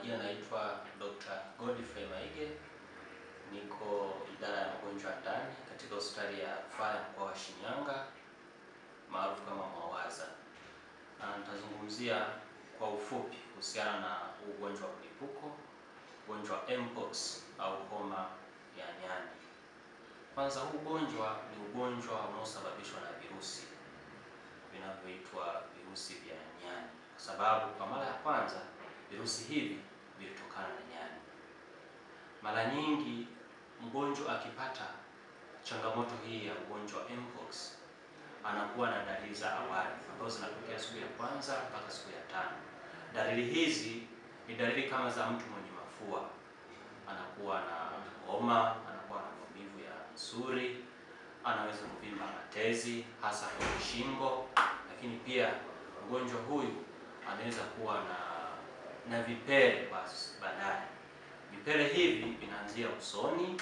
majina naitwa Dr. Godfrey Maige, niko idara ya magonjwa ndani katika hospitali ya rufaa ya mkoa wa Shinyanga maarufu kama Mwawaza. Nitazungumzia kwa ufupi kuhusiana na ugonjwa wa mlipuko, ugonjwa wa Mpox au homa ya nyani. Kwanza, huu ugonjwa ni ugonjwa unaosababishwa na virusi vinavyoitwa virusi vya nyani, kwa sababu kwa mara ya kwanza virusi hivi vilitokana na nyani. Mara nyingi mgonjwa akipata changamoto hii ya ugonjwa wa Mpox anakuwa na dalili za awali ambazo zinatokea siku ya kwanza mpaka siku ya tano. Dalili hizi ni dalili kama za mtu mwenye mafua, anakuwa na homa, anakuwa na maumivu ya misuli, anaweza kuvimba matezi hasa kwenye shingo, lakini pia mgonjwa huyu anaweza kuwa na vipele baadaye. Vipele hivi vinaanzia usoni,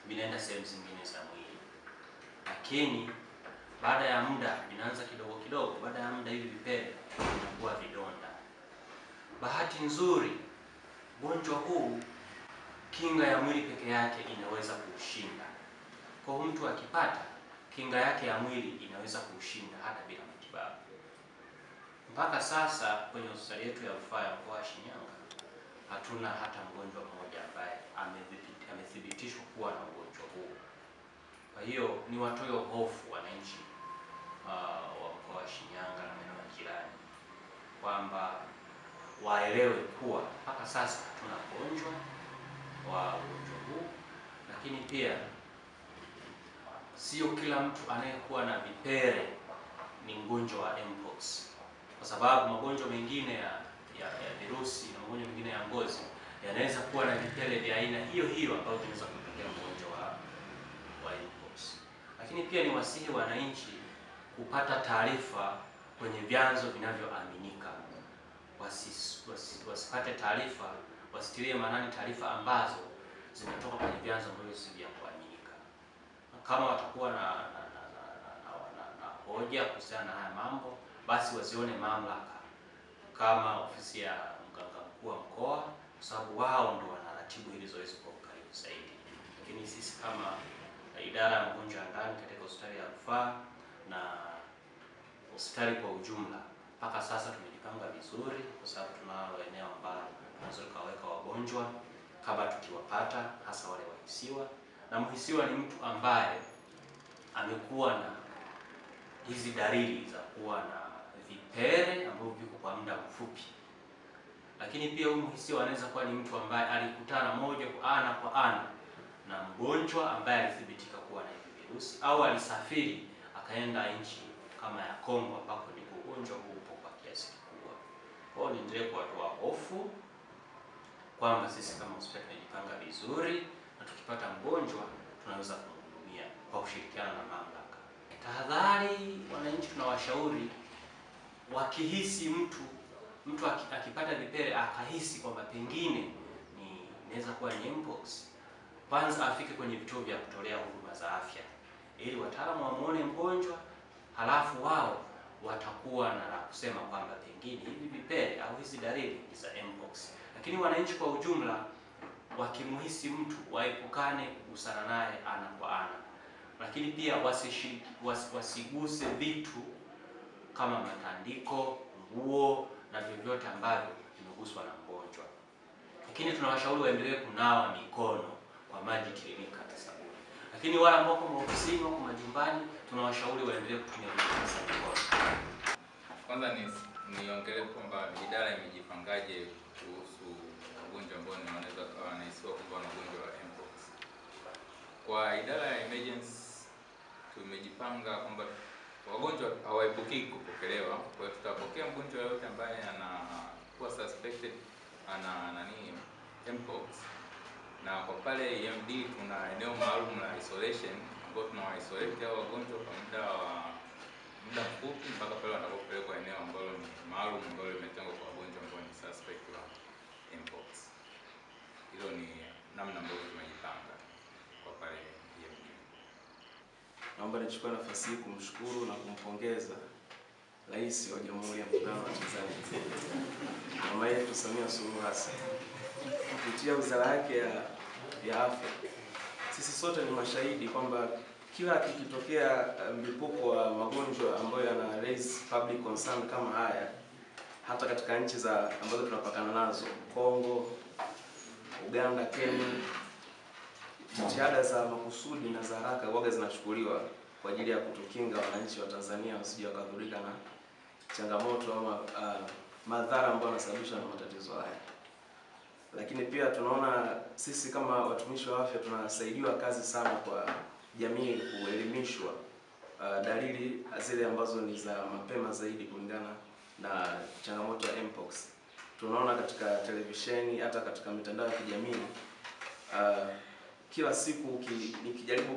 vinaenda sehemu zingine za mwili, lakini baada ya muda vinaanza kidogo kidogo. Baada ya muda hivi vipele vinakuwa vidonda. Bahati nzuri, ugonjwa huu kinga ya mwili peke yake inaweza kuushinda. Kwa mtu akipata, kinga yake ya mwili inaweza kuushinda hata bila matibabu. Mpaka sasa kwenye hospitali yetu ya rufaa ya mkoa wa Shinyanga hatuna hata mgonjwa mmoja ambaye amethibitishwa kuwa na ugonjwa huu. Kwa hiyo ni watoe hofu wananchi wa mkoa wa Shinyanga na maeneo ya jirani kwamba waelewe kuwa mpaka sasa hatuna mgonjwa wa ugonjwa huu, lakini pia sio kila mtu anayekuwa na vipele ni mgonjwa wa Mpox, kwa sababu magonjwa mengine ya virusi na magonjwa mengine ya ngozi yanaweza kuwa na vipele vya aina hiyo hiyo ambayo vinaweza kutokea mgonjwa wa Mpox. Lakini pia ni wasihi wananchi kupata taarifa kwenye vyanzo vinavyoaminika. Wasipate taarifa, wasitilie maanani taarifa ambazo zinatoka kwenye vyanzo ambavyo si vya kuaminika. Kama watakuwa na hoja kuhusiana na haya mambo, basi wazione mamlaka kama ofisi ya mganga mkuu wa mkoa, kwa sababu wao ndio wanaratibu hili zoezi kwa karibu zaidi. Lakini sisi kama idara ya magonjwa ya ndani katika hospitali ya rufaa na hospitali kwa ujumla, mpaka sasa tumejipanga vizuri, kwa sababu tunalo eneo ambalo tunaweza kuweka wagonjwa kama tukiwapata, hasa wale wahisiwa. Na mhisiwa ni mtu ambaye amekuwa na hizi dalili za kuwa na vipele ambavyo viko kwa muda mfupi. Lakini pia huyu mhisiwa anaweza kuwa ni mtu ambaye alikutana moja kwa ana na mgonjwa ambaye alithibitika kuwa na hivi virusi, au alisafiri akaenda nchi kama ya Kongo ambako ni ugonjwa huu upo kwa kiasi kikubwa. Kwa hiyo niendelee kuwatoa hofu kwamba sisi kama hospitali tumejipanga vizuri, na tukipata mgonjwa tunaweza kumhudumia kwa kushirikiana na mamlaka. Tahadhari, wananchi tunawashauri wakihisi mtu akipata vipele akahisi kwamba pengine inaweza kuwa ni Mpox, kwanza afike kwenye vituo vya kutolea huduma za afya ili wataalamu wamuone mgonjwa, halafu wao watakuwa na kusema kwamba pengine hivi vipele au hizi dalili za Mpox. Lakini wananchi kwa ujumla wakimhisi mtu waepukane kugusana naye ana kwa ana, lakini pia wasiguse vitu kama matandiko, nguo na vyovyote ambavyo vimeguswa na mgonjwa. Lakini tunawashauri waendelee kunawa mikono kwa maji tiririka na sabuni. Lakini wale ambao wako ofisini, wako majumbani, tunawashauri waendelee kutumia vitakasa mikono. Kwanza niongelee kwamba idara imejipangaje kuhusu ugonjwa ambao unaweza kuwa anahisiwa kwamba na ugonjwa wa Mpox. Kwa idara ya emergency tumejipanga kwamba wagonjwa hawaepukiki kupokelewa. Kwa hiyo tutapokea mgonjwa yote ambaye anakuwa suspected ana Mpox, na kwa pale EMD kuna eneo maalum la isolation ambapo tunawa-isolate hao wagonjwa kwa muda mfupi mpaka pale watakapopelekwa eneo ambalo ni maalum ambalo limetengwa kwa wagonjwa ambao ni suspect wa Mpox. Hilo ni namna ambayo tumejipanga kwa pale EMD. Naomba nichukue nafasi hii kumshukuru na kumpongeza Rais wa Jamhuri ya Muungano wa Tanzania, mama yetu Samia Suluhu Hassan, kupitia wizara yake ya afya. Sisi sote ni mashahidi kwamba kila kikitokea mlipuko wa magonjwa ambayo yana raise public concern kama haya, hata katika nchi ambazo tunapakana nazo, Kongo, Uganda, Kenya, jitihada za makusudi na za haraka huwa zinachukuliwa kwa ajili ya kutukinga wananchi wa Tanzania wasije wakadhurika na changamoto ama madhara ambayo yanasababishwa na matatizo haya. Lakini pia tunaona sisi kama watumishi wa afya tunasaidiwa kazi sana kwa jamii kuelimishwa dalili zile ambazo ni za mapema zaidi kulingana na changamoto ya mpox. Tunaona katika televisheni, hata katika mitandao ya kijamii, kila siku nikijaribu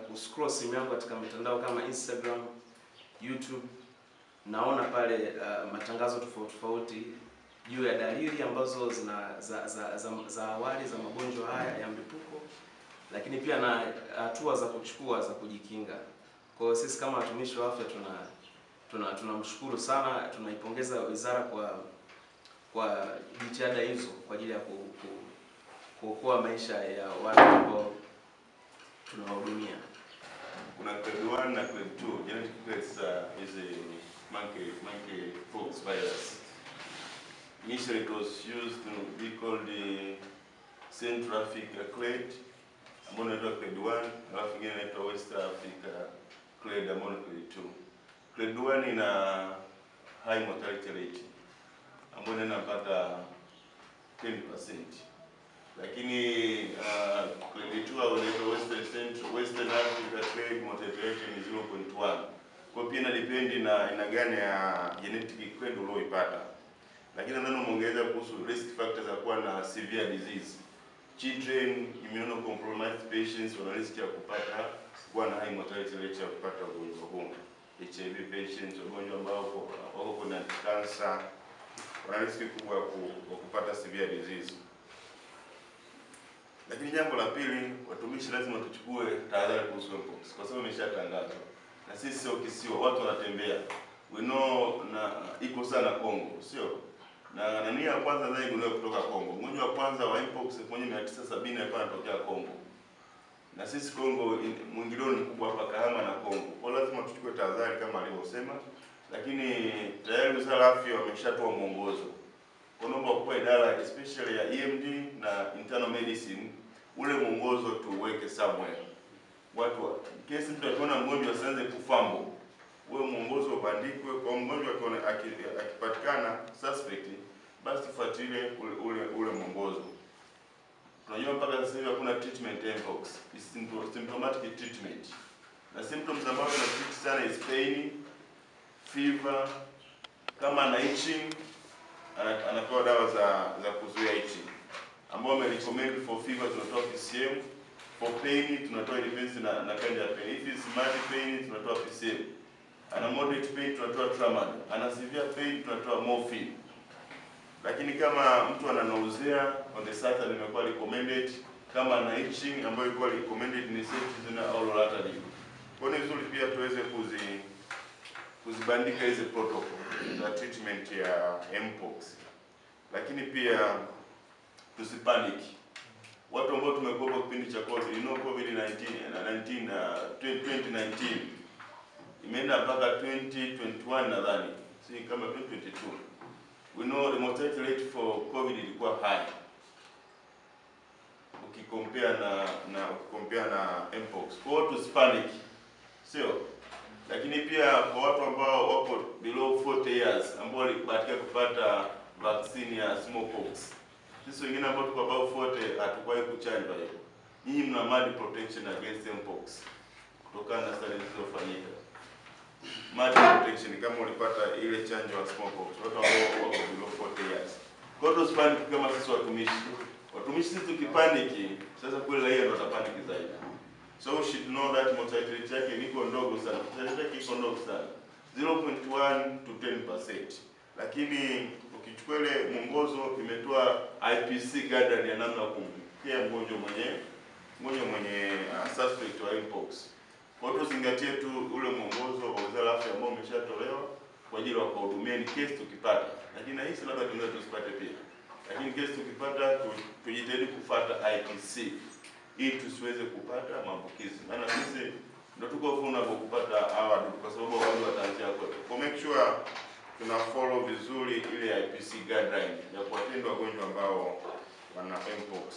kuscroll simu yangu katika mitandao kama Instagram, YouTube, naona pale matangazo tofauti juu ya dalili ambazo za awali za magonjwa haya ya mlipuko, lakini pia na hatua za kuchukua za kujikinga. Kwa hiyo sisi kama watumishi wa afya tunamshukuru sana, tunaipongeza wizara kwa jitihada hizo kwa ajili ya kuokoa maisha ya watu ambao tunawahudumia. Kuna grade 1 na grade 2. Genetic grades is a monkeypox virus. Initially it was used to be called the Central Africa clade, ambayo inaitwa grade 1, alafu ingine inaitwa West Africa clade ambayo ni grade 2. Grade 1 ina high mortality rate ambayo inapata 10%. Lakini grade 2 au inaitwa Western Africa clade mortality rate ni 0.1. Kwa pia inadependi na aina gani ya genetic clade ulioipata. Lakini ndio muongeza kuhusu risk factors za kuwa na severe disease. Children, immunocompromised patients wana risk ya kuwa na high mortality rate ya kupata ugonjwa huu. HIV patients, wagonjwa ambao wako kuna cancer, wana risk kubwa ya kupata severe disease. Lakini jambo la pili, watumishi lazima tuchukue tahadhari kuhusu mpox kwa sababu imeshatangazwa. Na sisi sio kisiwa, watu wanatembea. We know na iko sana Kongo, sio? Na nani ya kwanza ndio igundua kutoka Kongo. Mgonjwa wa kwanza wa mpox 1970 hapa anatokea Kongo. Na sisi Kongo mwingilio ni mkubwa hapa Kahama na Kongo. Kwa lazima tuchukue tahadhari kama alivyosema. Lakini tayari wizara ya afya wameshatoa mwongozo. Kwa naomba kwa idara especially ya EMD na internal medicine ule mwongozo tuweke somewhere. Watu kesi mtu akiona mgonjwa asianze kufambo. Ule mwongozo ubandikwe kwa mgonjwa akipatikana suspect, basi tufuatilie ule mwongozo. Tunajua mpaka sasa hivi hakuna treatment ya mpox, is symptomatic treatment. Na symptoms ambazo tunatreat sana is pain, fever, kama na itching, anapewa dawa za kuzuia itching. Ambao recommend for fever tunatoa PCM, for pain tunatoa depends na kind ya pain. If it's mild pain tunatoa PCM. Ana moderate pain tunatoa Tramadol. Ana severe pain tunatoa morphine. Lakini kama mtu ana nausea on the Saturday imekuwa recommended, kama ana itching ambayo ilikuwa recommended ni cetirizine au loratadine. Kwa hiyo vizuri pia tuweze kuzibandika hizo protocol za treatment ya mpox. Lakini pia tusipanic. Watu ambao tumekuwa kipindi cha COVID, COVID-19 na 2019 imeenda mpaka 2021 nadhani, si kama 2022. We know the mortality rate for COVID ilikuwa high. Ukikompare na mpox. Kwa hiyo tusipanic. Sio? Lakini pia kwa watu ambao wako below 40 years ambao walibahatika kupata vaccine ya smallpox. Sisi wengine ambao tuko above 40 hatukuwahi kuchanjwa hiyo. Nyinyi mna mild protection against mpox kutokana na studies zilizofanyika. Mild protection kama ulipata ile chanjo ya smallpox, watu ambao wako below 40 years. Kwa hiyo tusipanic kama sisi watumishi. Watumishi sisi tukipaniki, sasa kule raia ndio watapanic zaidi. So we should know that mortality rate yake iko ndogo sana. Mortality yake iko ndogo sana. 0.1 to 10%. Lakini ukichukua ile mwongozo imetoa IPC guideline ya namna kumkia mgonjwa mwenye suspect wa mpox. Kwa hiyo tuzingatie tu ule mwongozo wa wizara ya afya ambao umeshatolewa kwa ajili ya kuhudumia in case tukipata, lakini na hisi labda tunaweza tusipate pia, lakini case tukipata tujitahidi kufuata IPC ili tusiweze kupata maambukizi, maana sisi ndio tuko vulnerable kupata hawa wadudu kwa sababu wao wataanzia kwetu. Kwa make sure tuna follow vizuri ile IPC guideline ya kuwatenda wagonjwa ambao wana mpox.